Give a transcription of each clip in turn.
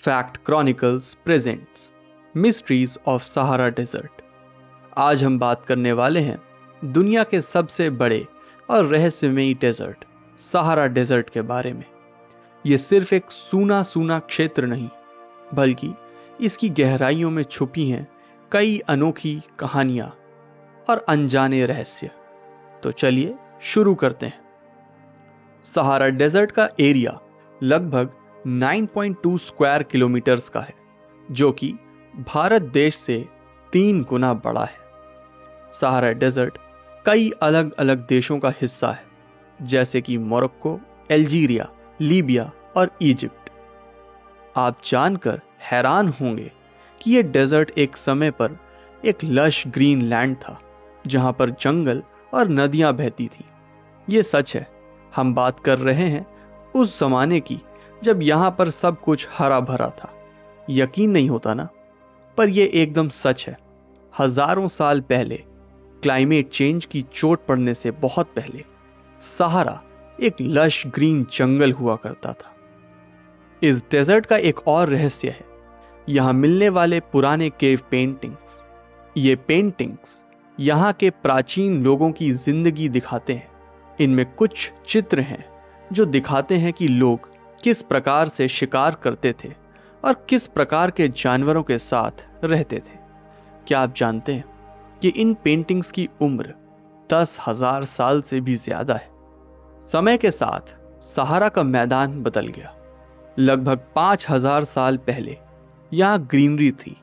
Fact chronicles presents mysteries of Sahara desert. आज हम बात करने वाले हैं दुनिया के सबसे बड़े और रहस्यमयी डेजर्ट सहारा डेजर्ट के बारे में। ये सिर्फ एक सूना सूना क्षेत्र नहीं, बल्कि इसकी गहराइयों में छुपी हैं कई अनोखी कहानियां और अनजाने रहस्य। तो चलिए शुरू करते हैं। सहारा डेजर्ट का एरिया लगभग 9.2 स्क्वायर किलोमीटर्स का है, जो कि भारत देश से 3 गुना बड़ा है। सहारा डेजर्ट कई अलग अलग देशों का हिस्सा है, जैसे कि मोरक्को, अल्जीरिया, लीबिया और इजिप्ट। आप जानकर हैरान होंगे कि यह डेजर्ट एक समय पर एक लश ग्रीन लैंड था, जहां पर जंगल और नदियां बहती थीं। यह सच है। हम बात कर रहे हैं उस जमाने की जब यहां पर सब कुछ हरा भरा था। यकीन नहीं होता ना, पर यह एकदम सच है। हजारों साल पहले, क्लाइमेट चेंज की चोट पड़ने से बहुत पहले, सहारा एक लश ग्रीन जंगल हुआ करता था। इस डेजर्ट का एक और रहस्य है यहां मिलने वाले पुराने केव पेंटिंग्स। ये पेंटिंग्स यहां के प्राचीन लोगों की जिंदगी दिखाते हैं। इनमें कुछ चित्र हैं जो दिखाते हैं कि लोग किस प्रकार से शिकार करते थे और किस प्रकार के जानवरों के साथ रहते थे। क्या आप जानते हैं कि इन पेंटिंग्स की उम्र 10,000 साल से भी ज्यादा है। समय के साथ सहारा का मैदान बदल गया। लगभग 5,000 साल पहले यहां ग्रीनरी थी,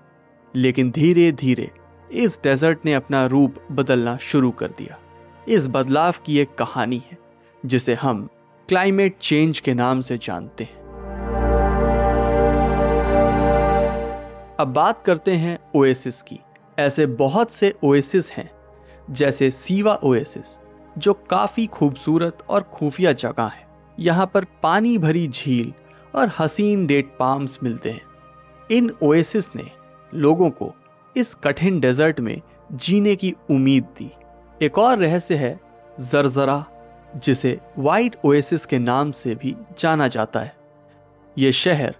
लेकिन धीरे धीरे इस डेजर्ट ने अपना रूप बदलना शुरू कर दिया। इस बदलाव की एक कहानी है जिसे हम क्लाइमेट चेंज के नाम से जानते हैं। अब बात करते हैं ओएसिस की। ऐसे बहुत से ओएसिस हैं, जैसे सीवा ओएसिस, जो काफी खूबसूरत और खुफिया जगह है। यहां पर पानी भरी झील और हसीन डेट पाम्स मिलते हैं। इन ओएसिस ने लोगों को इस कठिन डेजर्ट में जीने की उम्मीद दी। एक और रहस्य है जरजरा, जिसे व्हाइट ओएसिस के नाम से भी जाना जाता है। यह शहर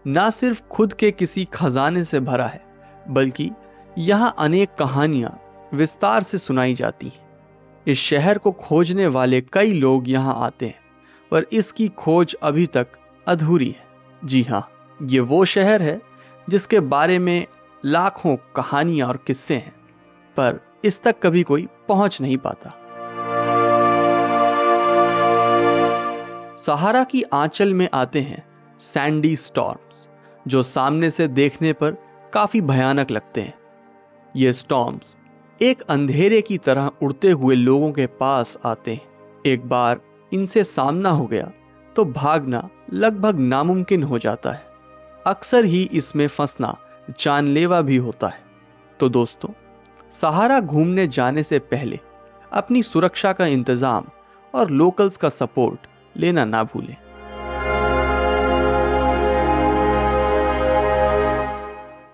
ना सिर्फ खुद के किसी खजाने से भरा है, बल्कि यहां अनेक कहानियां विस्तार से सुनाई जाती हैं। इस शहर को खोजने वाले कई लोग यहां आते हैं, पर इसकी खोज अभी तक अधूरी है। जी हां, ये वो शहर है जिसके बारे में लाखों कहानियां और किस्से हैं, पर इस तक कभी कोई पहुंच नहीं पाता। सहारा की आंचल में आते हैं सैंडी स्टॉर्म्स, जो सामने से देखने पर काफी भयानक लगते हैं। ये स्टॉर्म्स एक अंधेरे की तरह उड़ते हुए लोगों के पास आते हैं। एक बार इनसे सामना हो गया तो भागना लगभग नामुमकिन हो जाता है। अक्सर ही इसमें फंसना जानलेवा भी होता है। तो दोस्तों, सहारा घूमने जाने से पहले अपनी सुरक्षा का इंतजाम और लोकल्स का सपोर्ट लेना ना भूलें।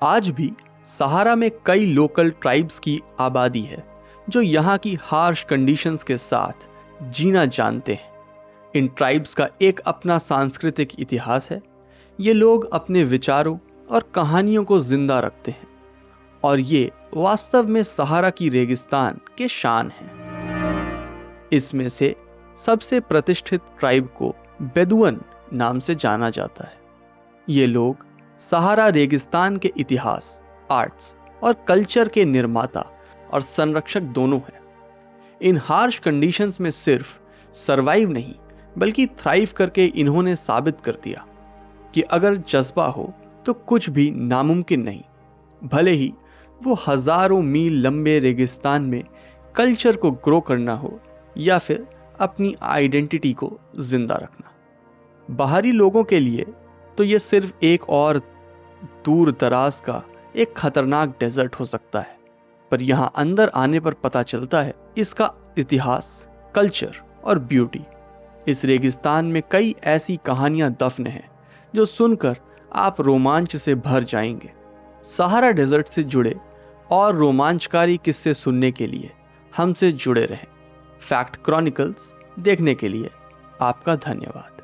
आज भी सहारा में कई लोकल ट्राइब्स की आबादी है, जो यहाँ की हार्श कंडीशंस के साथ जीना जानते हैं। इन ट्राइब्स का एक अपना सांस्कृतिक इतिहास है। ये लोग अपने विचारों और कहानियों को जिंदा रखते हैं, और ये वास्तव में सहारा की रेगिस्तान के शान हैं। इसमें से सबसे प्रतिष्ठित ट्राइब को बेदुअन नाम से जाना जाता है। ये लोग सहारा रेगिस्तान के इतिहास, आर्ट्स और कल्चर के निर्माता और संरक्षक दोनों हैं। इन हार्श कंडीशंस में सिर्फ सरवाइव नहीं, बल्कि थ्राइव करके इन्होंने साबित कर दिया कि अगर जज्बा हो तो कुछ भी नामुमकिन नहीं। भले ही वो हजारों मील लंबे रेगिस्तान में कल्चर को ग्रो करना हो या फिर अपनी आइडेंटिटी को जिंदा रखना। बाहरी लोगों के लिए तो ये सिर्फ एक और दूर दराज का एक खतरनाक डेजर्ट हो सकता है, पर यहां अंदर आने पर पता चलता है इसका इतिहास, कल्चर और ब्यूटी। इस रेगिस्तान में कई ऐसी कहानियां दफन हैं जो सुनकर आप रोमांच से भर जाएंगे। सहारा डेजर्ट से जुड़े और रोमांचकारी किस्से सुनने के लिए हमसे जुड़े रहें। फैक्ट क्रॉनिकल्स देखने के लिए आपका धन्यवाद।